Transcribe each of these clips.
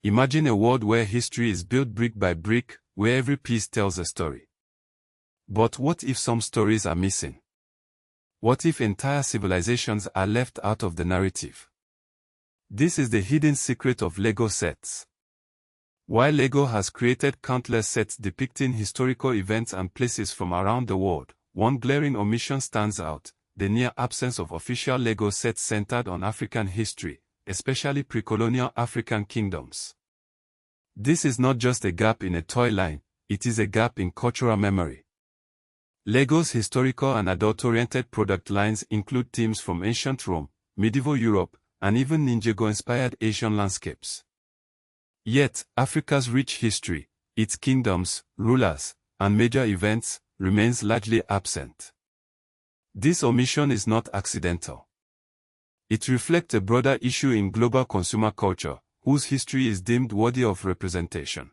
Imagine a world where history is built brick by brick, where every piece tells a story. But what if some stories are missing? What if entire civilizations are left out of the narrative? This is the hidden secret of Lego sets. While Lego has created countless sets depicting historical events and places from around the world, one glaring omission stands out: the near absence of official Lego sets centered on African history, especially pre-colonial African kingdoms. This is not just a gap in a toy line, it is a gap in cultural memory. Lego's historical and adult-oriented product lines include themes from ancient Rome, medieval Europe, and even Ninjago-inspired Asian landscapes. Yet, Africa's rich history, its kingdoms, rulers, and major events, remains largely absent. This omission is not accidental. It reflects a broader issue in global consumer culture, whose history is deemed worthy of representation.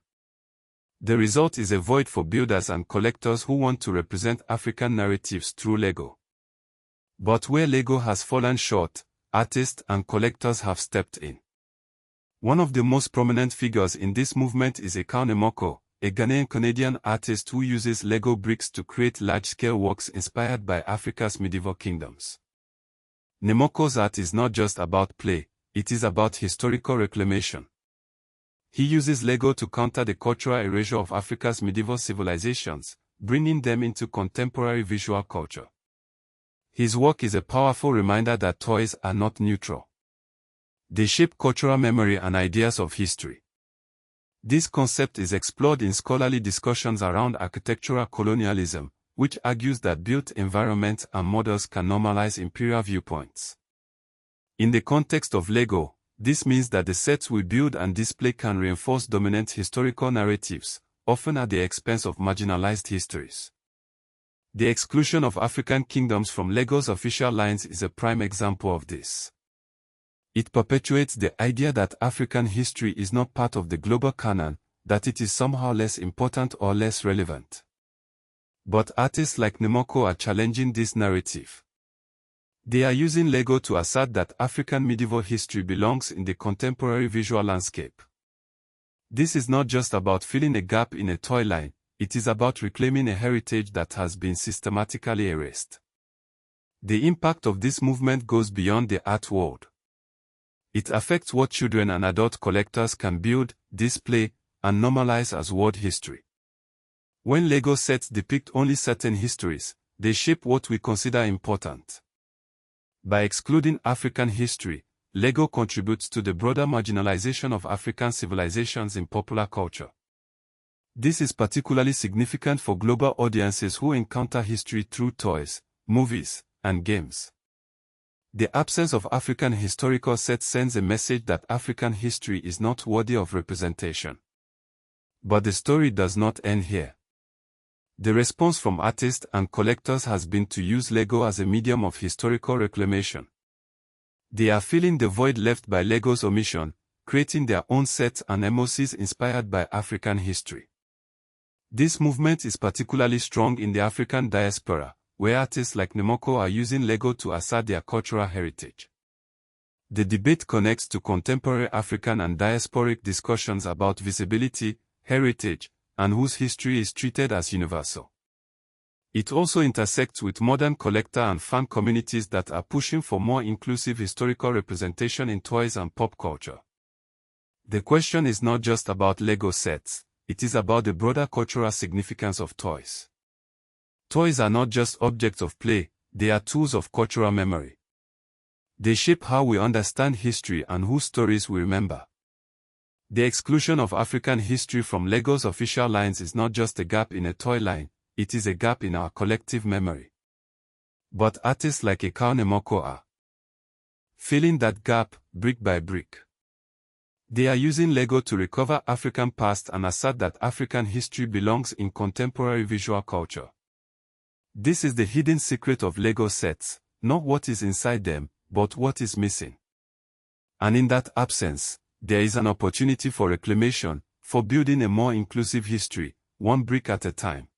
The result is a void for builders and collectors who want to represent African narratives through Lego. But where Lego has fallen short, artists and collectors have stepped in. One of the most prominent figures in this movement is Ekow, Nimako, a Ghanaian-Canadian artist who uses Lego bricks to create large-scale works inspired by Africa's medieval kingdoms. Nimako's art is not just about play, it is about historical reclamation. He uses Lego to counter the cultural erasure of Africa's medieval civilizations, bringing them into contemporary visual culture. His work is a powerful reminder that toys are not neutral. They shape cultural memory and ideas of history. This concept is explored in scholarly discussions around architectural colonialism, which argues that built environments and models can normalize imperial viewpoints. In the context of Lego, this means that the sets we build and display can reinforce dominant historical narratives, often at the expense of marginalized histories. The exclusion of African kingdoms from Lego's official lines is a prime example of this. It perpetuates the idea that African history is not part of the global canon, that it is somehow less important or less relevant. But artists like Nimako are challenging this narrative. They are using Lego to assert that African medieval history belongs in the contemporary visual landscape. This is not just about filling a gap in a toy line, it is about reclaiming a heritage that has been systematically erased. The impact of this movement goes beyond the art world. It affects what children and adult collectors can build, display, and normalize as world history. When Lego sets depict only certain histories, they shape what we consider important. By excluding African history, Lego contributes to the broader marginalization of African civilizations in popular culture. This is particularly significant for global audiences who encounter history through toys, movies, and games. The absence of African historical sets sends a message that African history is not worthy of representation. But the story does not end here. The response from artists and collectors has been to use Lego as a medium of historical reclamation. They are filling the void left by Lego's omission, creating their own sets and MOCs inspired by African history. This movement is particularly strong in the African diaspora, where artists like Nimako are using Lego to assert their cultural heritage. The debate connects to contemporary African and diasporic discussions about visibility, heritage, and whose history is treated as universal. It also intersects with modern collector and fan communities that are pushing for more inclusive historical representation in toys and pop culture. The question is not just about Lego sets, it is about the broader cultural significance of toys. Toys are not just objects of play, they are tools of cultural memory. They shape how we understand history and whose stories we remember. The exclusion of African history from Lego's official lines is not just a gap in a toy line, it is a gap in our collective memory. But artists like Ekow and Nimako are filling that gap, brick by brick. They are using Lego to recover African past and assert that African history belongs in contemporary visual culture. This is the hidden secret of Lego sets, not what is inside them, but what is missing. And in that absence, there is an opportunity for reclamation, for building a more inclusive history, one brick at a time.